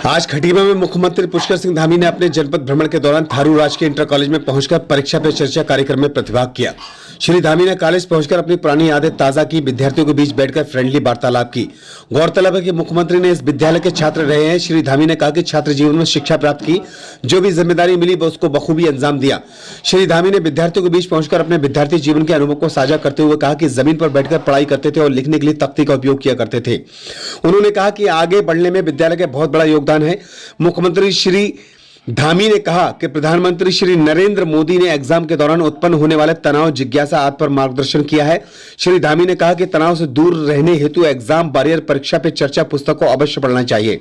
आज खटीमा में मुख्यमंत्री पुष्कर सिंह धामी ने अपने जनपद भ्रमण के दौरान थारू राजकीय इंटर कॉलेज में पहुंचकर परीक्षा पे चर्चा कार्यक्रम में प्रतिभाग किया। श्री धामी ने कॉलेज पहुंचकर अपनी पुरानी यादें ताजा की, विद्यार्थियों के बीच बैठकर फ्रेंडली वार्तालाप की। गौरतलब है कि मुख्यमंत्री ने इस विद्यालय के छात्र रहे हैं। श्री धामी ने कहा कि छात्र जीवन में शिक्षा प्राप्त की, जो भी जिम्मेदारी मिली वो उसको बखूबी अंजाम दिया। श्री धामी ने विद्यार्थियों के बीच पहुंचकर अपने विद्यार्थी जीवन के अनुभव को साझा करते हुए कहा कि जमीन पर बैठकर पढ़ाई करते थे और लिखने के लिए तख्ती का उपयोग किया करते थे। उन्होंने कहा कि आगे बढ़ने में विद्यालय का बहुत बड़ा योगदान है। मुख्यमंत्री श्री धामी ने कहा कि प्रधानमंत्री श्री नरेंद्र मोदी ने एग्जाम के दौरान उत्पन्न होने वाले तनाव, जिज्ञासा आदि पर मार्गदर्शन किया है। श्री धामी ने कहा कि तनाव से दूर रहने हेतु एग्जाम वॉरियर परीक्षा पे चर्चा पुस्तक को अवश्य पढ़ना चाहिए।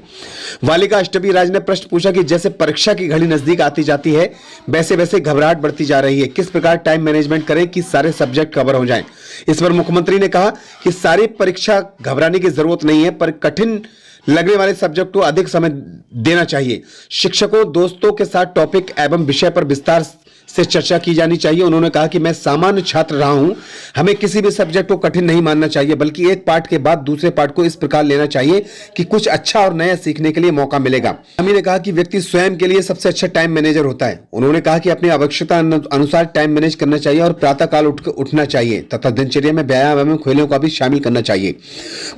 वालिका अष्टमी राज ने प्रश्न पूछा कि जैसे परीक्षा की घड़ी नजदीक आती जाती है, वैसे वैसे घबराहट बढ़ती जा रही है, किस प्रकार टाइम मैनेजमेंट करें कि सारे सब्जेक्ट कवर हो जाएं। इस पर मुख्यमंत्री ने कहा कि सारी परीक्षा घबराने की जरूरत नहीं है, पर कठिन लगने वाले सब्जेक्ट को अधिक समय देना चाहिए। शिक्षकों, दोस्तों के साथ टॉपिक एवं विषय पर विस्तार से चर्चा की जानी चाहिए। उन्होंने कहा कि मैं सामान्य छात्र रहा हूं, हमें किसी भी सब्जेक्ट को कठिन नहीं मानना चाहिए, बल्कि एक पार्ट के बाद दूसरे पार्ट को इस प्रकार लेना चाहिए कि कुछ अच्छा और नया सीखने के लिए मौका मिलेगा। धामी ने कहा कि व्यक्ति स्वयं के लिए सबसे अच्छा टाइम मैनेजर होता है। उन्होंने कहा कि अपनी आवश्यकता अनुसार टाइम मैनेज करना चाहिए और प्रातः काल उठना चाहिए तथा दिनचर्या में व्यायाम एवं खेलों का भी शामिल करना चाहिए।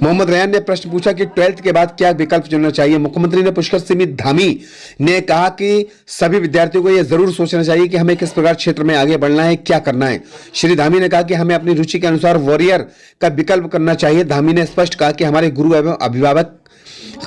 मोहम्मद रैयान ने प्रश्न पूछा कि 12th के बाद क्या विकल्प चुनना चाहिए। मुख्यमंत्री ने पुष्कर सिंह धामी ने कहा कि सभी विद्यार्थियों को यह जरूर सोचना चाहिए कि हमें किस प्रकार क्षेत्र में आगे बढ़ना है, क्या करना है। श्री धामी ने कहा कि हमें अपनी रुचि के अनुसार वॉरियर का विकल्प करना चाहिए। धामी ने स्पष्ट कहा कि हमारे गुरु एवं अभिभावक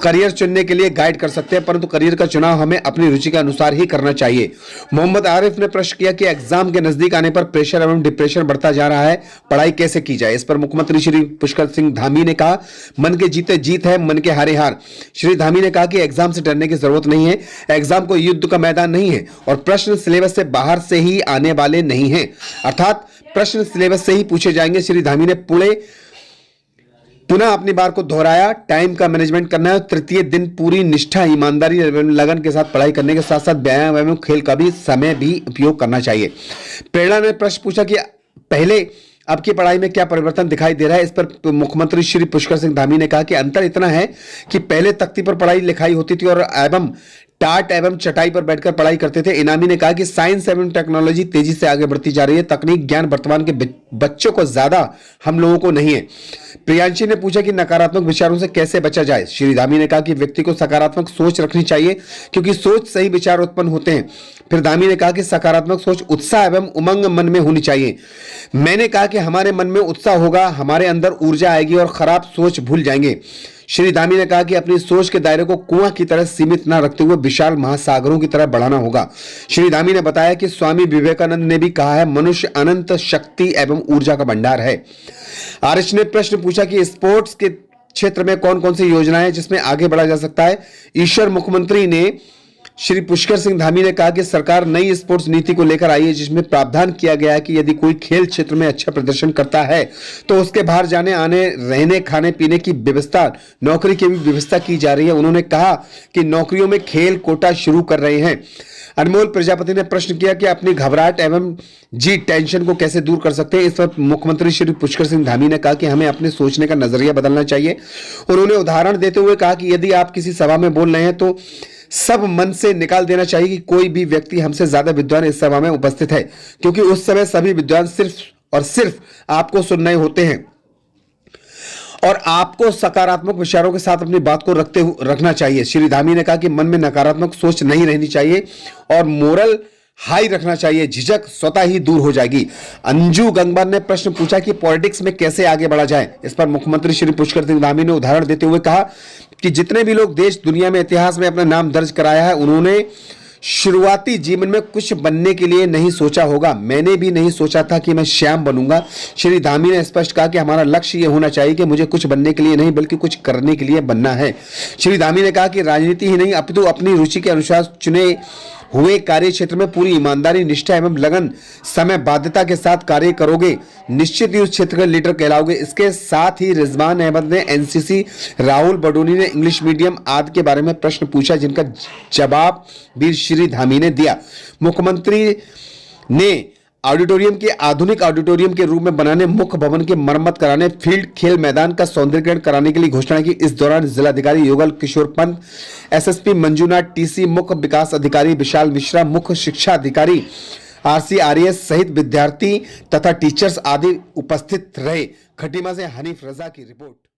करियर चुनने के लिए गाइड कर सकते हैं, परंतु करियर का चुनाव हमें अपनी रुचि के अनुसार ही करना चाहिए। मोहम्मद आरिफ ने प्रश्न किया कि एग्जाम के नजदीक आने पर प्रेशर एवं डिप्रेशन बढ़ता जा रहा है, पढ़ाई कैसे की जाए। इस पर मुख्यमंत्री श्री पुष्कर सिंह धामी ने कहा, मन के जीते जीत है, मन के हारे हार। श्री धामी ने कहा कि एग्जाम से डरने की जरूरत नहीं है, एग्जाम को युद्ध का मैदान नहीं है और प्रश्न सिलेबस से बाहर से ही आने वाले नहीं है, अर्थात प्रश्न सिलेबस से ही पूछे जाएंगे। श्री धामी ने पुनः अपनी बात को दोहराया, टाइम का मैनेजमेंट करना है। तृतीय दिन पूरी निष्ठा, ईमानदारी एवं लगन के साथ पढ़ाई करने के साथ साथ व्यायाम एवं खेल का भी समय भी उपयोग करना चाहिए। प्रेरणा ने प्रश्न पूछा कि पहले अब की पढ़ाई में क्या परिवर्तन दिखाई दे रहा है। इस पर मुख्यमंत्री श्री पुष्कर सिंह धामी ने कहा कि अंतर इतना है कि पहले तख्ती पर पढ़ाई लिखाई होती थी और एवं टाट एवं चटाई पर बैठकर पढ़ाई करते थे। इनामी ने कहा कि साइंस एवं टेक्नोलॉजी तेजी से आगे बढ़ती जा रही है, तकनीक ज्ञान वर्तमान के बच्चों को ज्यादा, हम लोगों को नहीं है। प्रियांशी ने पूछा कि नकारात्मक विचारों से कैसे बचा जाए। श्री धामी ने कहा कि व्यक्ति को सकारात्मक सोच रखनी चाहिए, क्योंकि सोच से ही विचार उत्पन्न होते हैं। फिर धामी ने कहा कि सकारात्मक सोच, उत्साह एवं उमंग मन में होनी चाहिए। मैंने कहा कि हमारे मन में उत्साह होगा, हमारे अंदर ऊर्जा आएगी और खराब सोच भूल जाएंगे। श्री धामी ने कहा कि अपनी सोच के दायरे को कुआं की तरह सीमित न रखते हुए विशाल महासागरों की तरह बढ़ाना होगा। श्री धामी ने बताया कि स्वामी विवेकानंद ने भी कहा है, मनुष्य अनंत शक्ति एवं ऊर्जा का भंडार है। आरिश ने प्रश्न पूछा कि स्पोर्ट्स के क्षेत्र में कौन कौन सी योजनाएं हैं जिसमें आगे बढ़ा जा सकता है। ईश्वर मुख्यमंत्री ने श्री पुष्कर सिंह धामी ने कहा कि सरकार नई स्पोर्ट्स नीति को लेकर आई है, जिसमें प्रावधान किया गया है कि यदि कोई खेल क्षेत्र में अच्छा प्रदर्शन करता है तो उसके बाहर जाने आने, रहने, खाने पीने की व्यवस्था, नौकरी की भी व्यवस्था की जा रही है। उन्होंने कहा कि नौकरियों में खेल कोटा शुरू कर रहे हैं। अनमोल प्रजापति ने प्रश्न किया कि अपनी घबराहट एवं टेंशन को कैसे दूर कर सकते हैं। इस पर मुख्यमंत्री श्री पुष्कर सिंह धामी ने कहा कि हमें अपने सोचने का नजरिया बदलना चाहिए। उन्होंने उदाहरण देते हुए कहा कि यदि आप किसी सभा में बोल रहे हैं तो सब मन से निकाल देना चाहिए कि कोई भी व्यक्ति हमसे ज्यादा विद्वान इस सभा में उपस्थित है, क्योंकि उस समय सभी विद्वान सिर्फ और सिर्फ आपको सुन रहे होते हैं और आपको सकारात्मक विचारों के साथ अपनी बात को रखना चाहिए। श्री धामी ने कहा कि मन में नकारात्मक सोच नहीं रहनी चाहिए और मोरल हाई रखना चाहिए, झिझक स्वतः ही दूर हो जाएगी। अंजू गंगवार ने प्रश्न पूछा कि पॉलिटिक्स में कैसे आगे बढ़ा जाए। इस पर मुख्यमंत्री श्री पुष्कर सिंह धामी ने उदाहरण देते हुए कहा कि जितने भी लोग देश दुनिया में इतिहास में अपना नाम दर्ज कराया है, उन्होंने शुरुआती जीवन में कुछ बनने के लिए नहीं सोचा होगा। मैंने भी नहीं सोचा था कि मैं श्याम बनूंगा। श्री धामी ने स्पष्ट कहा कि हमारा लक्ष्य यह होना चाहिए कि मुझे कुछ बनने के लिए नहीं, बल्कि कुछ करने के लिए बनना है। श्री धामी ने कहा कि राजनीति ही नहीं, अपितु अपनी रुचि के अनुसार चुने हुए कार्य क्षेत्र में पूरी ईमानदारी, निष्ठा एवं लगन, समय बाध्यता के साथ कार्य करोगे, निश्चित ही उस क्षेत्र के लीडर कहलाओगे। इसके साथ ही रिजवान अहमद ने एनसीसी, राहुल बडोनी ने इंग्लिश मीडियम आदि के बारे में प्रश्न पूछा, जिनका जवाब भी श्री धामी ने दिया। मुख्यमंत्री ने ऑडिटोरियम के आधुनिक ऑडिटोरियम के रूप में बनाने, मुख्य भवन की मरम्मत कराने, फील्ड खेल मैदान का सौंदर्यीकरण कराने के लिए घोषणा की। इस दौरान जिलाधिकारी युगल किशोर पंत, एसएसपी मंजुनाथ टीसी, मुख्य विकास अधिकारी विशाल मिश्रा, मुख्य शिक्षा अधिकारी आरसीआरएस सहित विद्यार्थी तथा टीचर्स आदि उपस्थित रहे। खटीमा से हनीफ रजा की रिपोर्ट।